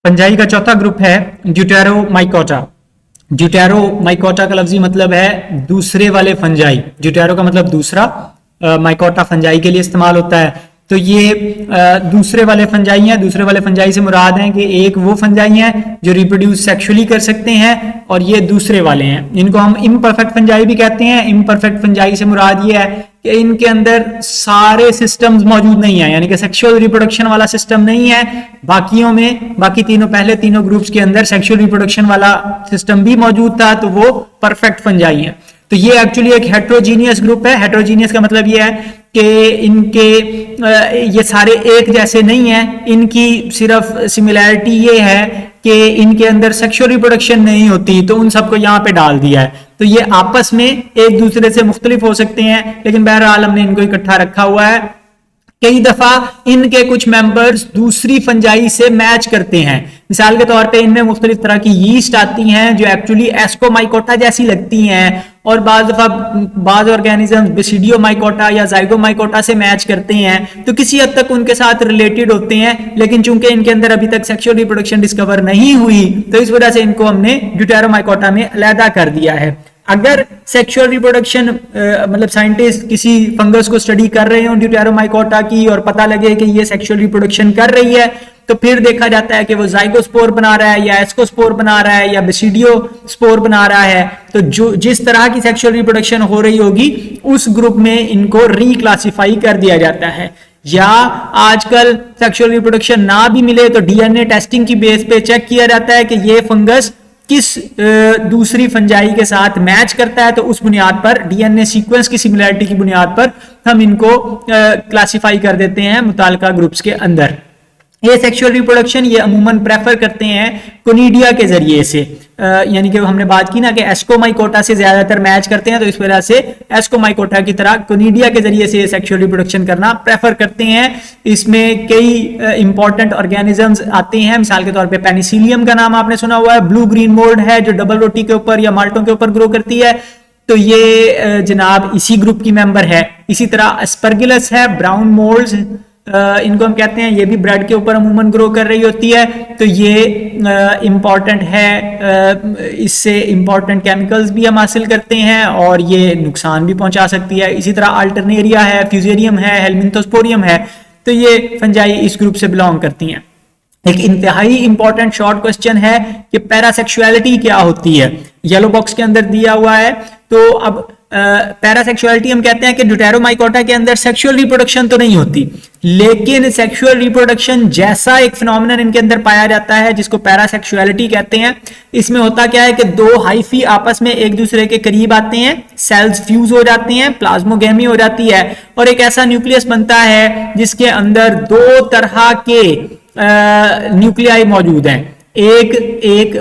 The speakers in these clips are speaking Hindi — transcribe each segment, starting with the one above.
फंजाई का चौथा ग्रुप है ड्यूटेरोमाइकोटा। ड्यूटेरोमाइकोटा का लफ्जी मतलब है दूसरे वाले फंजाई। ड्यूटेरो का मतलब दूसरा, माइकोटा फंजाई के लिए इस्तेमाल होता है। तो ये दूसरे वाले फंजाई हैं। दूसरे वाले फंजाई से मुराद हैं कि एक वो फंजाई हैं जो रिप्रोड्यूस सेक्सुअली कर सकते हैं और ये दूसरे वाले हैं। इनको हम इम्परफेक्ट फंजाई भी कहते हैं। इम्परफेक्ट फंजाई से मुराद ये है कि इनके अंदर सारे सिस्टम्स मौजूद नहीं है, यानी कि सेक्सुअल रिप्रोडक्शन वाला सिस्टम नहीं है। बाकियों में, बाकी पहले तीनों ग्रुप्स के अंदर सेक्सुअल रिप्रोडक्शन वाला सिस्टम भी मौजूद था, तो वो परफेक्ट फंजाई है। तो ये एक्चुअली एक हेट्रोजीनियस ग्रुप है। हेट्रोजीनियस का मतलब ये है कि इनके ये सारे एक जैसे नहीं है। इनकी सिर्फ सिमिलैरिटी ये है कि इनके अंदर सेक्सुअल रिप्रोडक्शन नहीं होती, तो उन सबको यहाँ पे डाल दिया है। तो ये आपस में एक दूसरे से मुख्तलिफ हो सकते हैं, लेकिन बहरहाल हमने इनको इकट्ठा रखा हुआ है। कई दफा इनके कुछ मेंबर्स दूसरी फंजाई से मैच करते हैं। मिसाल के तौर पे इनमें मुख्तलिफ तरह की यीस्ट आती हैं जो एक्चुअली एस्कोमाइकोटा जैसी लगती हैं, और बाज ऑर्गेनिज्म बेसिडियोमाइकोटा या जाइगोमाइकोटा से मैच करते हैं, तो किसी हद तक उनके साथ रिलेटेड होते हैं। लेकिन चूंकि इनके अंदर अभी तक सेक्सुअल रिप्रोडक्शन डिस्कवर नहीं हुई, तो इस वजह से इनको हमने ड्यूटेरोमाइकोटा में अलहदा कर दिया है। अगर सेक्सुअल रिप्रोडक्शन मतलब साइंटिस्ट किसी फंगस को स्टडी कर रहे हो ड्यूटेरोमाइकोटा की और पता लगे कि ये सेक्सुअल रिप्रोडक्शन कर रही है, तो फिर देखा जाता है कि वो जाइगोस्पोर बना रहा है या एस्कोस्पोर बना रहा है या बेसिडियो स्पोर बना रहा है। तो जो जिस तरह की सेक्सुअल रिप्रोडक्शन हो रही होगी उस ग्रुप में इनको रिक्लासिफाई कर दिया जाता है। या आजकल सेक्सुअल रिप्रोडक्शन ना भी मिले तो डीएनए टेस्टिंग की बेस पे चेक किया जाता है कि ये फंगस किस दूसरी फंजाई के साथ मैच करता है, तो उस बुनियाद पर डीएनए सीक्वेंस की सिमिलैरिटी की बुनियाद पर हम इनको क्लासिफाई कर देते हैं मुताल्लिका ग्रुप्स के अंदर। ये सेक्सुअल रिप्रोडक्शन ये अमूमन प्रेफर करते हैं कोनिडिया के जरिए से, यानी कि हमने बात की ना कि एस्कोमाइकोटा से ज्यादातर मैच करते हैं, तो इस वजह से एस्कोमाइकोटा की तरह कोनिडिया के जरिए से सेक्सुअल रिप्रोडक्शन करना प्रेफर करते हैं। इसमें कई इंपॉर्टेंट ऑर्गेनिजम्स आते हैं। मिसाल के तौर पे पेनिसिलियम का नाम आपने सुना हुआ है। ब्लू ग्रीन मोल्ड है जो डबल रोटी के ऊपर या माल्टों के ऊपर ग्रो करती है, तो ये जनाब इसी ग्रुप की मेंबर है। इसी तरह एस्परगिलस है, ब्राउन मोल्ड्स इनको हम कहते हैं, ये भी ब्रेड के ऊपर अमूमन ग्रो कर रही होती है, तो ये इंपॉर्टेंट है। इससे इंपॉर्टेंट केमिकल्स भी हम हासिल करते हैं और ये नुकसान भी पहुंचा सकती है। इसी तरह अल्टरनेरिया है, फ्यूजेरियम है, हेलमिंथोस्पोरियम है, तो ये फंजाई इस ग्रुप से बिलोंग करती हैं। एक इंतहाई इंपॉर्टेंट शॉर्ट क्वेश्चन है कि पैरासेक्सुअलिटी क्या होती है, येलो बॉक्स के अंदर दिया हुआ है। तो अब पैरासेक्सुअलिटी हम कहते हैं कि ड्यूटेरोमाइकोटा के अंदर सेक्सुअल रिप्रोडक्शन तो नहीं होती, लेकिन सेक्सुअल रिप्रोडक्शन जैसा एक फिनोमेनन इनके अंदर पाया जाता है जिसको पैरासेक्सुअलिटी कहते हैं। इसमें होता क्या है कि दो हाइफी आपस में एक दूसरे के करीब आते हैं, सेल्स फ्यूज हो जाते हैं, प्लाज्मोगेमी हो जाती है और एक ऐसा न्यूक्लियस बनता है जिसके अंदर दो तरह के न्यूक्लियाई मौजूद हैं। एक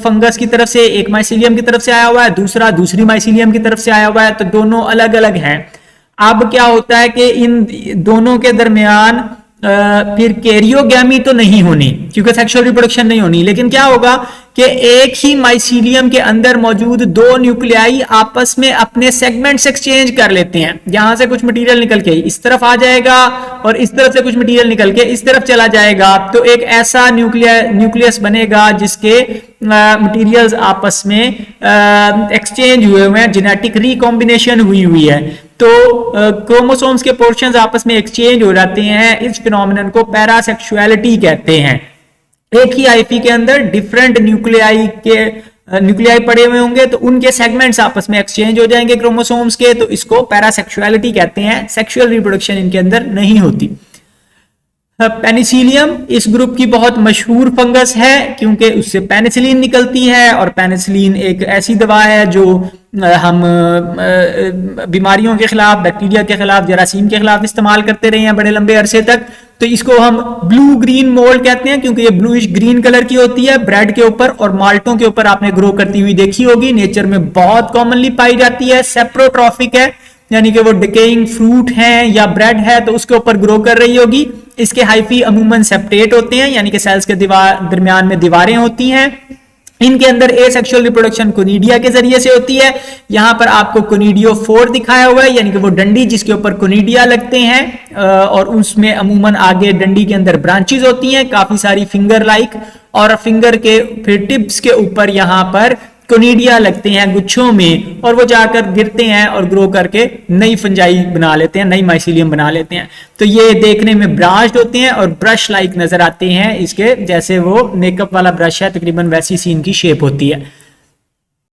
फंगस की तरफ से, एक माइसीलियम की तरफ से आया हुआ है, दूसरा दूसरी माइसीलियम की तरफ से आया हुआ है, तो दोनों अलग अलग हैं। अब क्या होता है कि इन दोनों के दरमियान फिर कैरियोगैमी तो नहीं होनी क्योंकि सेक्सुअल रिप्रोडक्शन नहीं होनी, लेकिन क्या होगा कि एक ही माइसीलियम के अंदर मौजूद दो न्यूक्लियाई आपस में अपने सेगमेंट्स एक्सचेंज कर लेते हैं। यहां से कुछ मटेरियल निकल के इस तरफ आ जाएगा और इस तरफ से कुछ मटेरियल निकल के इस तरफ चला जाएगा, तो एक ऐसा न्यूक्लियस बनेगा जिसके मटेरियल्स आपस में एक्सचेंज हुए हुए हैं, जेनेटिक रिकॉम्बिनेशन हुई है। तो क्रोमोसोम्स के पोर्शंस आपस में एक्सचेंज हो जाते हैं। इस फिनोमेनन को पैरासेक्सुअलिटी कहते हैं। एक ही आईपी के अंदर डिफरेंट न्यूक्लियाई पड़े हुए होंगे, तो उनके सेगमेंट्स आपस में एक्सचेंज हो जाएंगे क्रोमोसोम्स के, तो इसको पैरासेक्सुअलिटी कहते हैं। सेक्सुअल रिप्रोडक्शन इनके अंदर नहीं होती। पेनिसिलियम इस ग्रुप की बहुत मशहूर फंगस है क्योंकि उससे पेनिसिलिन निकलती है और पेनिसिलिन एक ऐसी दवा है जो हम बीमारियों के खिलाफ, बैक्टीरिया के खिलाफ, जरासीम के खिलाफ इस्तेमाल करते रहे हैं बड़े लंबे अरसे तक। तो इसको हम ब्लू ग्रीन मोल्ड कहते हैं क्योंकि ये ब्लूइश ग्रीन कलर की होती है। ब्रेड के ऊपर और माल्टों के ऊपर आपने ग्रो करती हुई देखी होगी, नेचर में बहुत कॉमनली पाई जाती है। सेप्रोट्रॉफिक है, यानी कि वो डिकेइंग फ्रूट है या ब्रेड है तो उसके ऊपर ग्रो कर रही होगी। इसके हाइफी अमूमन सेप्टेट होते हैं, यानी कि सेल्स के दरमियान में दीवारें होती हैं। इनके अंदर एसेक्सुअल रिप्रोडक्शन कोनिडिया के जरिए से होती है। यहां पर आपको कोनिडियो 4 दिखाया हुआ है, यानी कि वो डंडी जिसके ऊपर कोनिडिया लगते हैं और उसमें अमूमन आगे डंडी के अंदर ब्रांचेस होती हैं काफी सारी फिंगर लाइक, और फिंगर के फिर टिप्स के ऊपर यहां पर कोनिडिया लगते हैं गुच्छों में, और वो जाकर गिरते हैं और ग्रो करके नई फंजाई बना लेते हैं, नई माइसीलियम बना लेते हैं। तो ये देखने में ब्रांच्ड होते हैं और ब्रश लाइक नजर आते हैं, इसके जैसे वो मेकअप वाला ब्रश है तकरीबन वैसी सी इनकी शेप होती है।